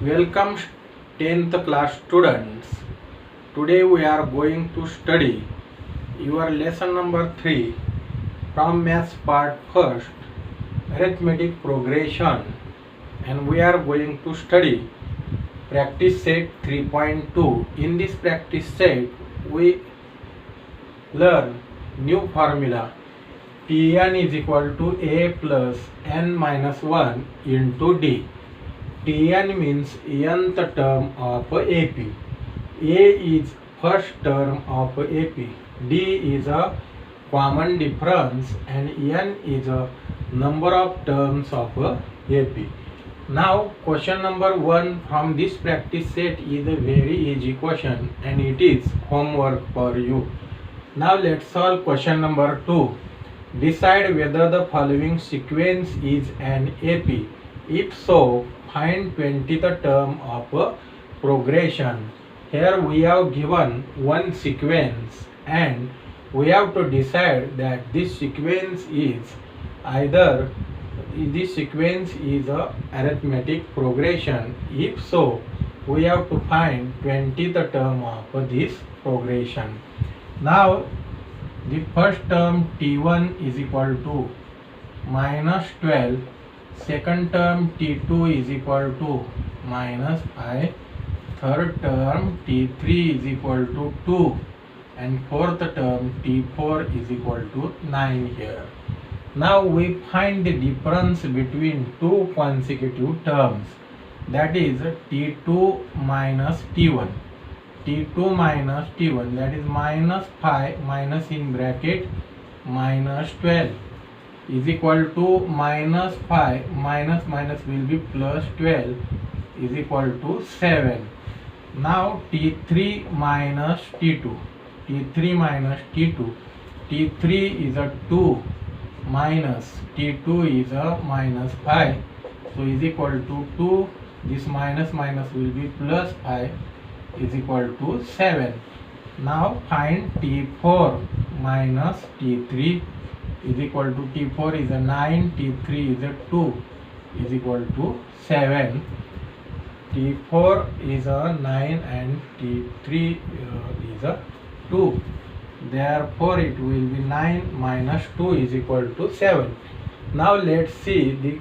Welcome 10th class students. Today we are going to study your lesson number 3 from maths part 1st, arithmetic progression, and we are going to study practice set 3.2. In this practice set we learn new formula Tn is equal to a plus n minus 1 into d. Tn means nth term of AP. A is first term of AP. D is a common difference and n is a number of terms of AP. Now question number 1 from this practice set is a very easy question and it is homework for you. Now let's solve question number 2. Decide whether the following sequence is an AP. If so, find 20th term of progression. Here we have given one sequence and we have to decide that this sequence is either a arithmetic progression. If so, we have to find 20th term of this progression. Now the first term T1 is equal to minus 12, second term T2 is equal to minus 5, third term T3 is equal to 2 and fourth term T4 is equal to 9 here. Now we find the difference between two consecutive terms, that is T2 minus T1. T2 minus T1, that is minus 5 minus in bracket minus 12 is equal to minus 5 minus will be plus 12 is equal to 7. Now T3 minus T2, T3 is a 2 minus T2 is a minus 5, so is equal to 2, this minus will be plus 5 is equal to 7. Now find T4 minus T3 is equal to T4 is a 9, T3 is a 2 is equal to 7. T4 is a 9 and T3 is a 2. Therefore it will be 9 minus 2 is equal to 7. Now let's see the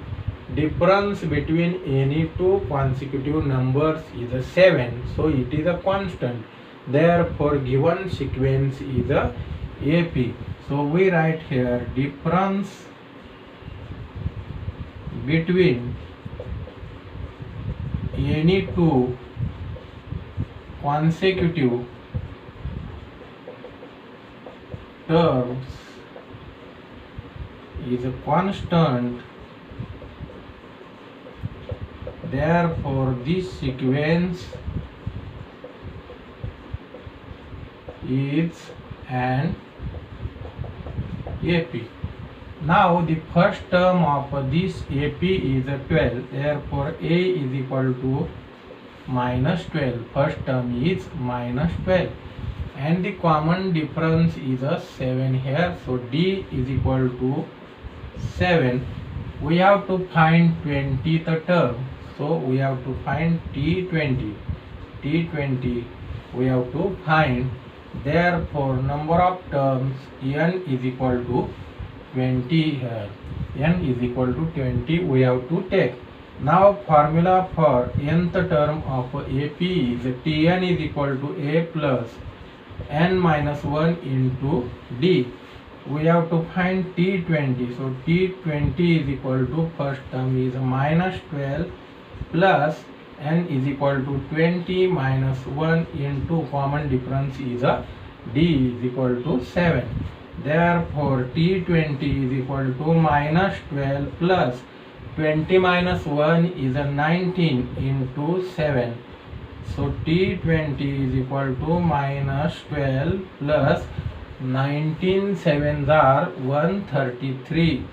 difference between any two consecutive numbers is a 7, so it is a constant. Therefore given sequence is a AP. So we write here difference between any two consecutive terms is a constant. Therefore this sequence is an AP. Now the first term of this AP is a 12. Therefore A is equal to minus 12. First term is minus 12 and the common difference is a 7 here. So D is equal to 7. We have to find 20th term. So we have to find T20 we have to find. Therefore number of terms n is equal to 20 here. N is equal to 20 we have to take. Now formula for nth term of AP is Tn is equal to a plus n minus 1 into d. We have to find T20. So T20 is equal to first term is minus 12 plus n is equal to 20 minus 1 into common difference is a d is equal to 7. Therefore T20 is equal to minus 12 plus 20 minus 1 is a 19 into 7. So T20 is equal to minus 12 plus 19 sevens are 133.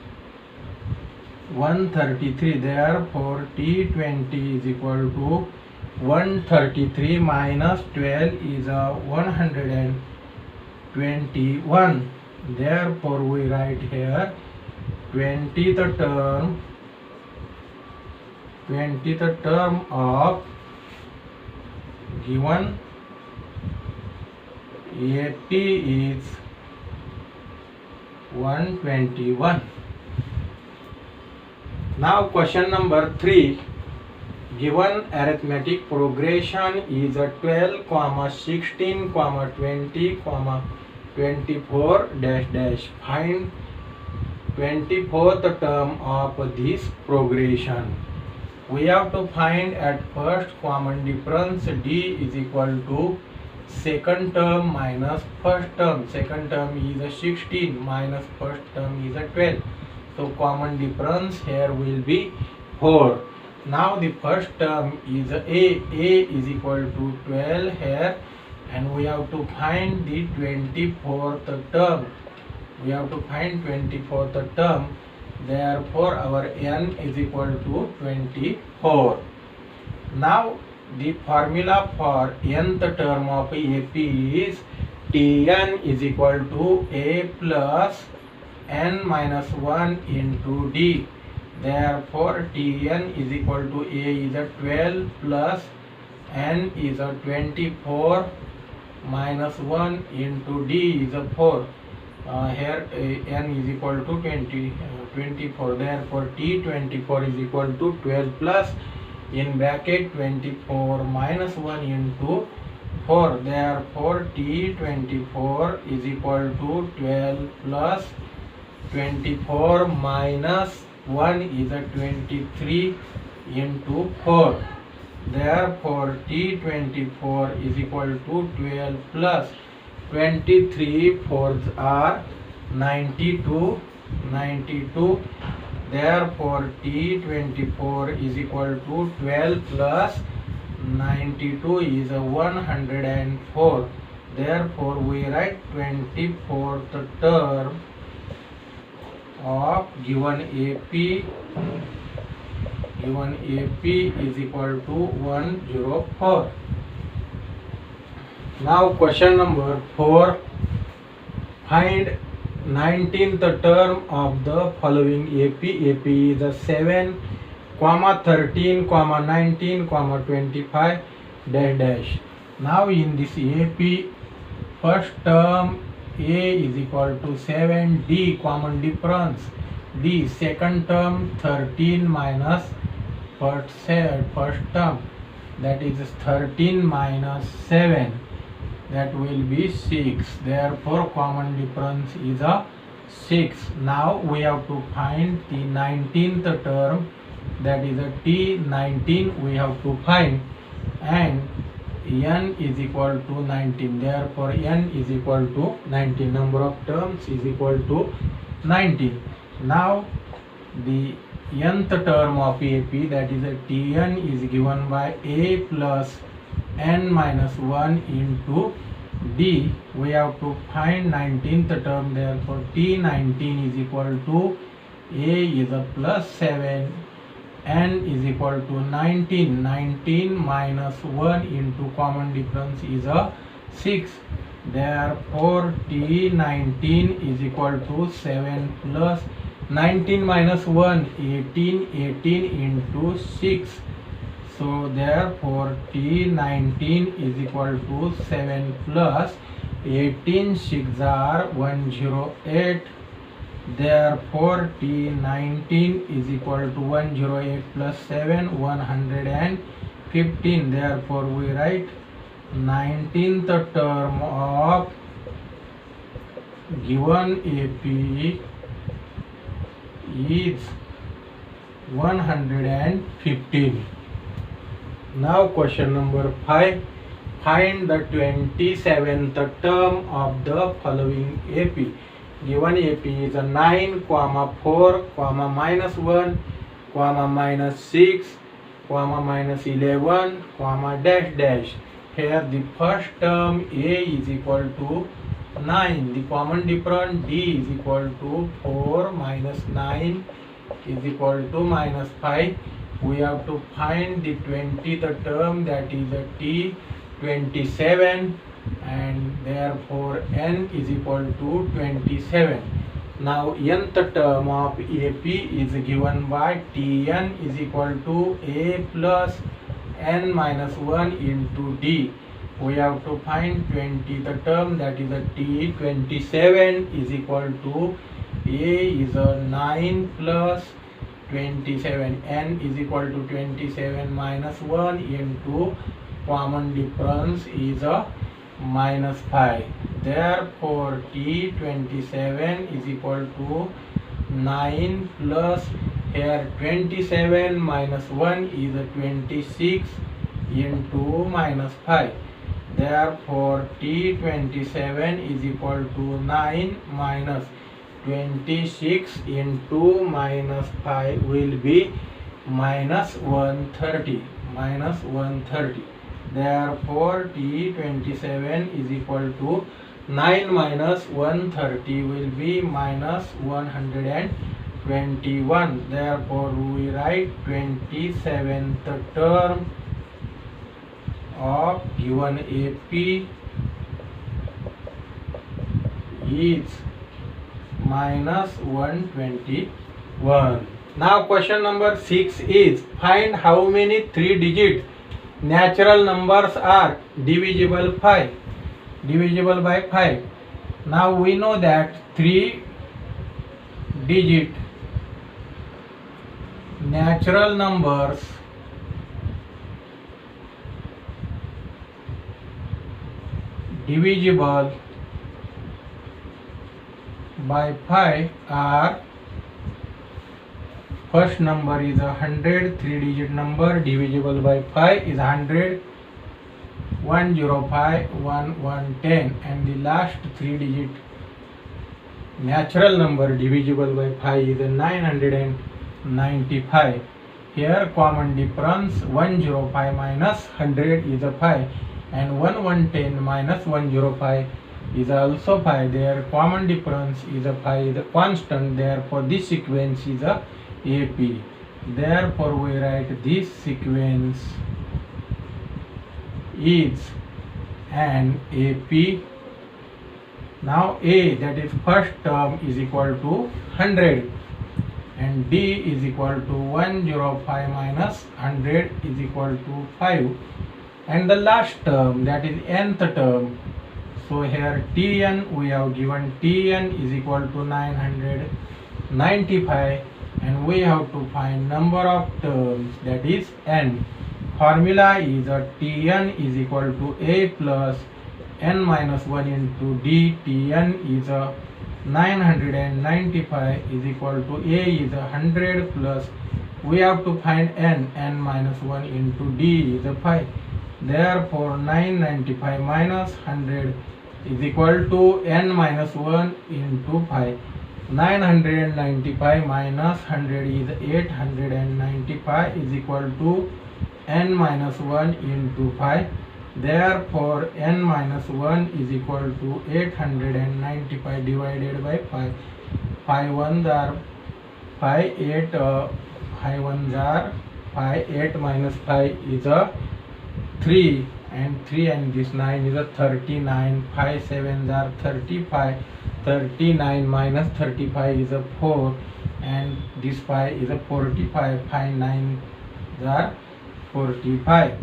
Therefore T20 is equal to 133 minus 12 is a 121. Therefore we write here 20th term of given AP is 121. Now question number 3. Given arithmetic progression is a 12, 16, 20, 24 dash dash. Find 24th term of this progression. We have to find at first common difference. D is equal to second term minus first term. Second term is a 16 minus first term is a 12. So common difference here will be 4. Now the first term is A. A is equal to 12 here, and we have to find the 24th term. We have to find 24th term. Therefore our n is equal to 24. Now the formula for nth term of AP is Tn is equal to A plus n minus 1 into D. Therefore Tn is equal to A is a 12 plus n is a 24 minus 1 into D is a 4. Here n is equal to 24. Therefore T24 is equal to 12 plus in bracket 24 minus 1 into 4. Therefore T24 is equal to 12 plus 24 minus 1 is a 23 into 4. Therefore T24 is equal to 12 plus 23 fours are 92. Therefore T24 is equal to 12 plus 92 is a 104. Therefore we write 24th term of given AP is equal to 104. Now question number 4. Find 19th term of the following AP. AP is a 7, 13, 19, 25 dash dash. Now in this AP, first term A is equal to 7. D common difference. D second term 13 minus first term, that is 13 minus 7, that will be 6. Therefore common difference is a 6. Now we have to find the 19th term, that is a T19 we have to find, and n is equal to 19. Therefore n is equal to 19. Number of terms is equal to 19. Now the nth term of AP, that is a Tn, is given by A plus n minus 1 into D. We have to find 19th term. Therefore T19 is equal to A is a plus 7, n is equal to 19. 19 minus 1 into common difference is a 6. Therefore T19 is equal to 7 plus 19 minus 1, 18, 18 into 6. So therefore T19 is equal to 7 plus 18, 6 are 108. Therefore T19 is equal to 108 plus 7, 115. Therefore we write 19th term of given AP is 115. Now question number 5. Find the 27th term of the following AP. Given AP is a 9, 4, minus 1, minus 6, minus 11, dash dash. Here the first term A is equal to 9. The common difference D is equal to 4 minus 9 is equal to minus 5. We have to find the 20th term, that is a T27, and therefore n is equal to 27. Now nth term of AP is given by Tn is equal to A plus n minus 1 into d. We have to find 20 the term, that is a t. 27 is equal to a is a 9 plus 27, n is equal to 27 minus 1 into common difference is a minus 5. Therefore t 27 is equal to 9 plus here 27 minus 1 is a 26 into minus 5. Therefore t 27 is equal to 9 minus 26 into minus 5 will be minus 130. Therefore t 27 is equal to 9 minus 130 will be minus 121. Therefore we write 27th term of given AP is minus 121. Now question number 6 is find how many 3-digit natural numbers are divisible by 5. Now we know that 3-digit natural numbers divisible by 5 are, first number is 100, 3-digit number divisible by 5 is 100, 105, 110, and the last 3-digit natural number divisible by 5 is 995. Here common difference 105 minus 100 is a 5 and 1110 minus 105 is also 5. Their common difference is a 5 is a constant. Therefore this sequence is a AP. Therefore we write this sequence is an AP. Now A, that is first term, is equal to 100 and D is equal to 105 minus 100 is equal to 5, and the last term, that is nth term. So here Tn, we have given Tn is equal to 995 and we have to find number of terms, that is n. Formula is a Tn is equal to A plus n minus 1 into D. Tn is a 995 is equal to A is 100 plus we have to find n minus 1 into D is a 5. Therefore 995 minus 100 is equal to n minus 1 into 5. 995 minus 100 is 895 is equal to n minus 1 into 5. Therefore n minus 1 is equal to 895 divided by 5. 5 ones are 5, 8 5 ones are 5, 8 minus 5 is a 3 and 3 and this 9 is a 39. 5 sevens are 35. 39 minus 35 is a 4 and this 5 is a 45. 5 9 are 45.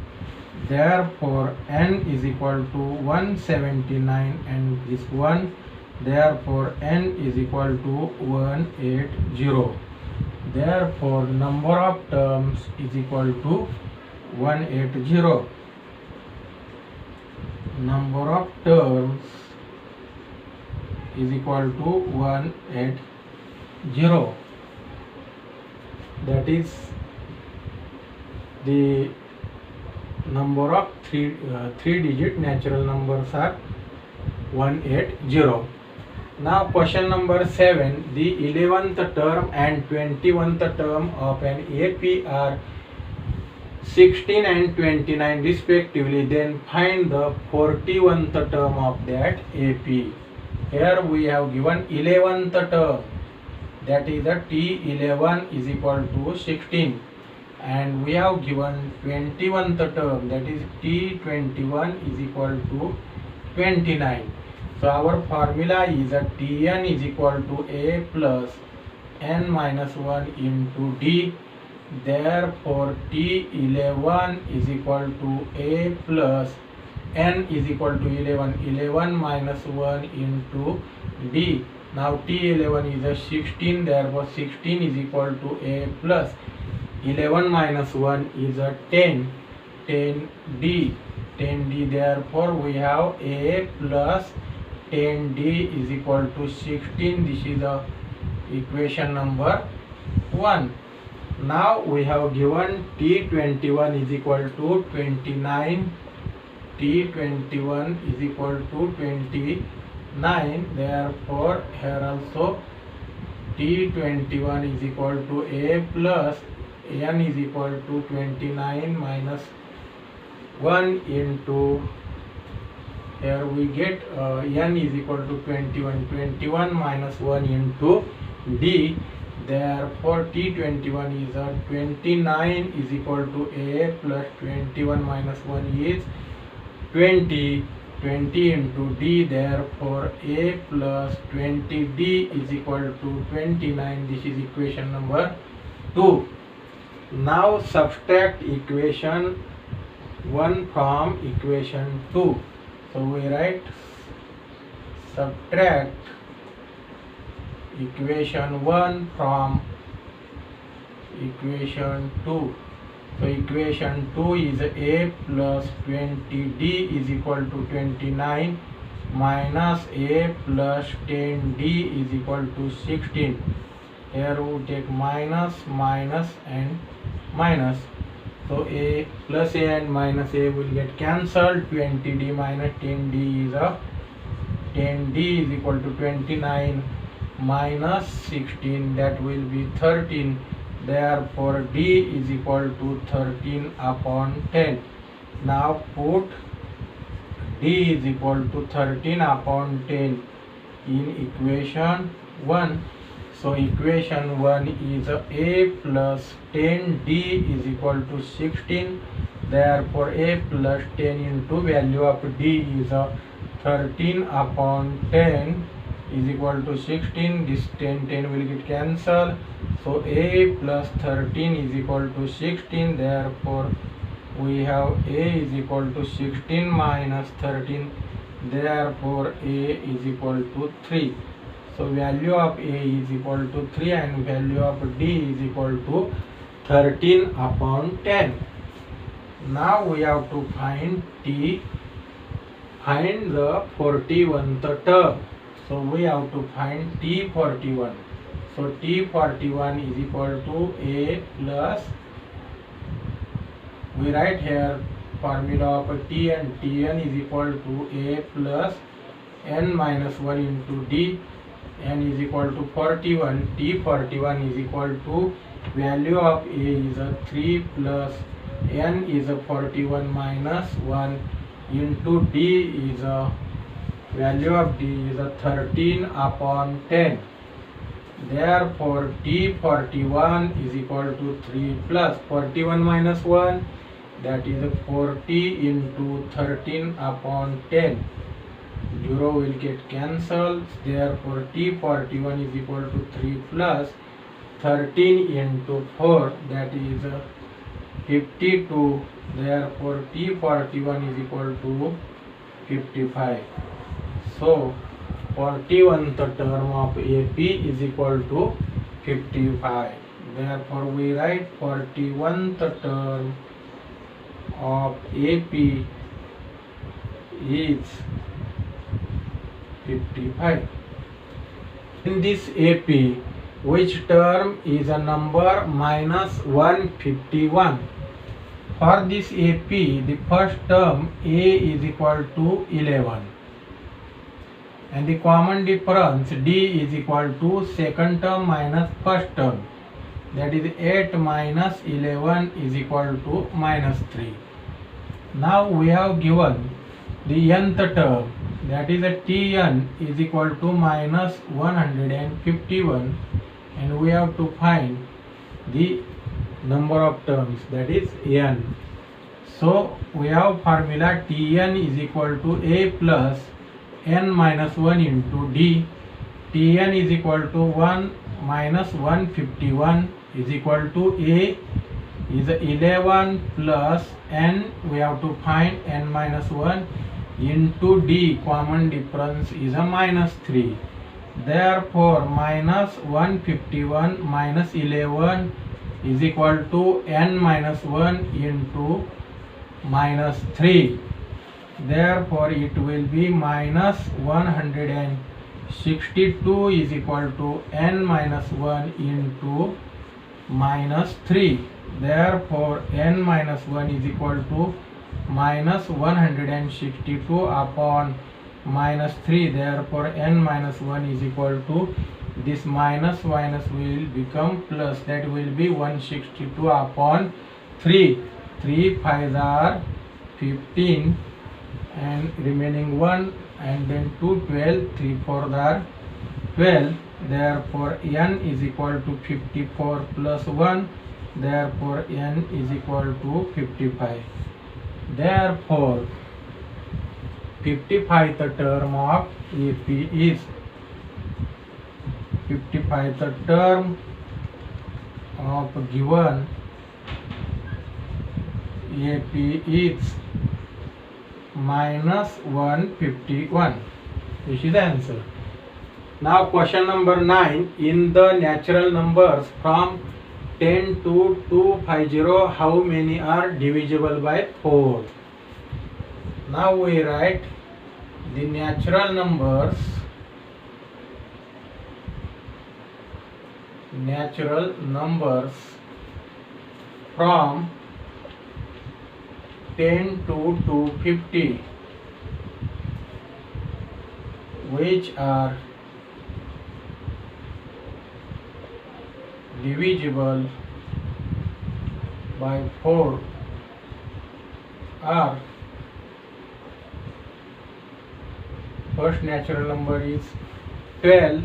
Therefore n is equal to 179 and this 1. Therefore n is equal to 180. Therefore number of terms is equal to 180. Number of terms is equal to 180. That is the number of three-digit natural numbers are 180. Now question number 7. The 11th term and 21th term of an AP are 16 and 29 respectively. Then find the 41th term of that AP. Here we have given 11th term, that is the T11 is equal to 16, and we have given 21th term, that is T21 is equal to 29. So our formula is that Tn is equal to A plus n minus 1 into D. Therefore T11 is equal to A plus N is equal to 11. 11 minus 1 into D. Now T11 is a 16, therefore 16 is equal to A plus 11 minus 1 is a 10. 10D. 10D, therefore we have A plus 10D is equal to 16. This is the equation number 1. Now we have given T21 is equal to 29. T21 is equal to 29. Therefore here also T21 is equal to A plus N is equal to 29 minus 1 into, here we get N is equal to 21. 21 minus 1 into D. Therefore T21 is a 29 is equal to A plus 21 minus 1 is 20. 20 into D. Therefore A plus 20D is equal to 29. This is equation number 2. Now subtract equation 1 from equation 2. So we write subtract equation 1 from equation 2. So equation 2 is A plus 20D is equal to 29 minus A plus 10D is equal to 16. Here we take minus, minus and minus. So A plus A and minus A will get cancelled. 20D minus 10D is a 10D is equal to 29 minus 16, that will be 13. Therefore D is equal to 13 upon 10. Now put D is equal to 13 upon 10 in equation 1. So equation 1 is A plus 10D is equal to 16. Therefore A plus 10 into value of D is 13 upon 10 is equal to 16. This 10 will get cancelled. So A plus 13 is equal to 16. Therefore we have A is equal to 16 minus 13. Therefore A is equal to 3. So value of A is equal to 3 and value of D is equal to 13 upon 10. Now we have to find T, find the 41th term. So we have to find T41. So T41 is equal to A plus, we write here formula of T and Tn is equal to A plus N minus 1 into D. N is equal to 41. T41 is equal to value of A is a 3 plus N is a 41 minus 1 into D is a value of D is a 13 upon 10. Therefore T41 is equal to 3 plus 41 minus 1, that is 40 into 13 upon 10. 0 will get cancelled. Therefore T41 is equal to 3 plus 13 into 4, that is 52. Therefore T41 is equal to 55. So 41th term of AP is equal to 55. Therefore we write 41th term of AP is 55. In this AP, which term is a number minus 151? For this AP, the first term A is equal to 11. And the common difference D is equal to second term minus first term, that is 8 minus 11 is equal to minus 3. Now we have given the nth term, that is a Tn is equal to minus 151, and we have to find the number of terms, that is n. So we have formula Tn is equal to A plus n minus 1 into D. Tn is equal to 1 minus 151 is equal to A is 11 plus n. We have to find n minus 1 into d. Common difference is a minus 3. Therefore minus 151 minus 11 is equal to n minus 1 into minus 3. Therefore it will be minus 162 is equal to n minus 1 into minus 3. Therefore n minus 1 is equal to minus 162 upon minus 3. Therefore n minus 1 is equal to, this minus minus will become plus, that will be 162 upon 3. 3 5s are 15 and remaining 1, and then 2 12, 3 4s are 12. Therefore n is equal to 54 plus 1. Therefore n is equal to 55. Therefore 55th term of AP is, 55th term of given AP is minus 151. This is the answer. Now question number 9. In the natural numbers from 10 to 250, how many are divisible by 4? Now we write the natural numbers from 10 to 250, which are divisible by 4 are, first natural number is 12,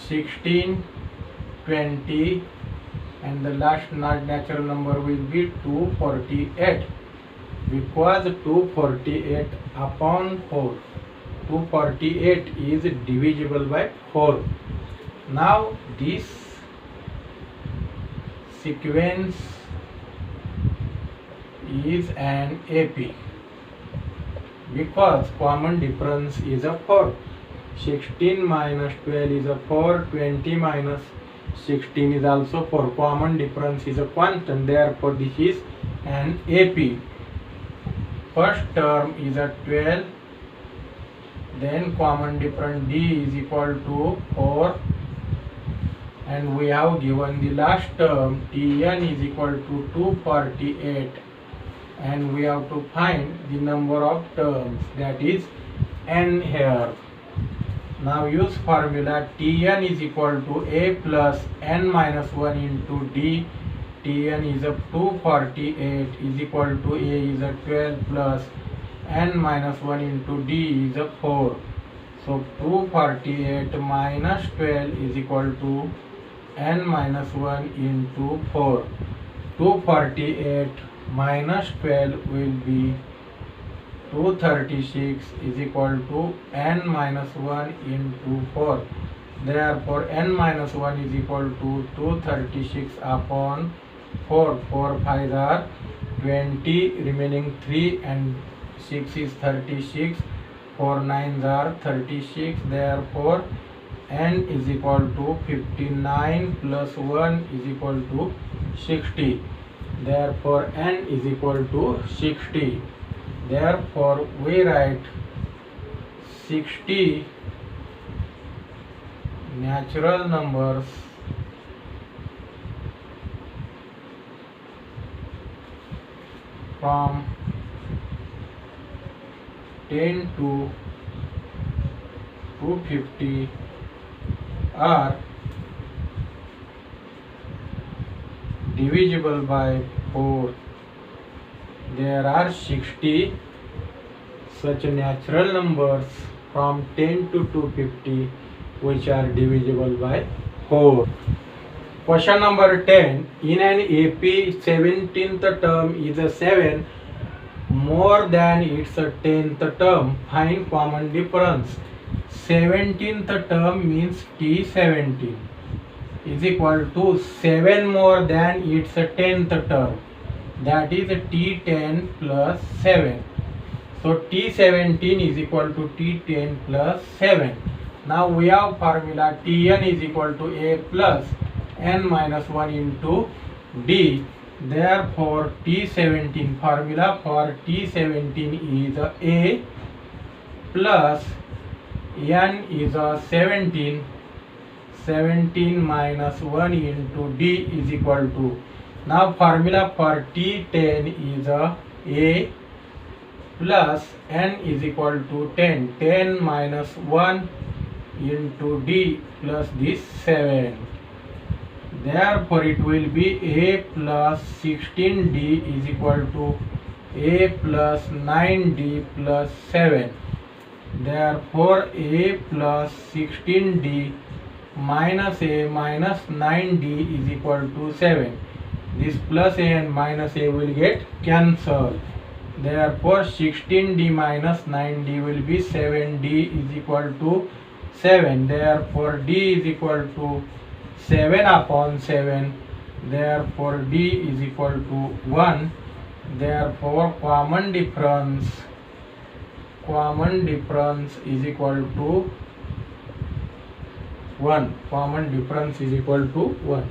16, 20, and the last natural number will be 248, because 248 upon 4, 248 is divisible by 4. Now this sequence is an AP, because common difference is a 4. 16 minus 12 is a 4, 20 minus 16 is also 4. Common difference is a constant, therefore this is an AP. First term is a 12, then common difference D is equal to 4, and we have given the last term Tn is equal to 248, and we have to find the number of terms, that is n here. Now use formula Tn is equal to A plus n minus 1 into D. Tn is a 248 is equal to A is a 12 plus n minus 1 into D is a 4. So 248 minus 12 is equal to n minus 1 into 4. 248 minus 12 will be 236 is equal to n minus 1 into 4. Therefore n minus 1 is equal to 236 upon 4. 4 5s are 20, remaining 3 and 6 is 36. 4 9s are 36. Therefore n is equal to 59 plus 1 is equal to 60. Therefore n is equal to 60. Therefore we write 60 natural numbers from 10 to 250 are divisible by 4. There are 60 such natural numbers from 10 to 250 which are divisible by 4. Question number 10. In an AP, 17th term is a 7 more than its 10th term. Find common difference. 17th term means T17. is equal to 7 more than its 10th term, that is T10 plus 7. So T17 is equal to T10 plus 7. Now we have formula Tn is equal to A plus n minus 1 into D. Therefore T17 formula for T17 is A plus n is 17 minus 1 into D is equal to, now formula for T10 is A plus n is equal to 10 minus 1 into D plus this 7. Therefore it will be A plus 16D is equal to A plus 9D plus 7. Therefore A plus 16D minus A minus 9D is equal to 7. This plus A and minus A will get cancelled. Therefore 16D minus 9D will be 7D is equal to 7. Therefore D is equal to 7 upon 7. Therefore D is equal to 1. Therefore common difference is equal to 1. Common difference is equal to 1.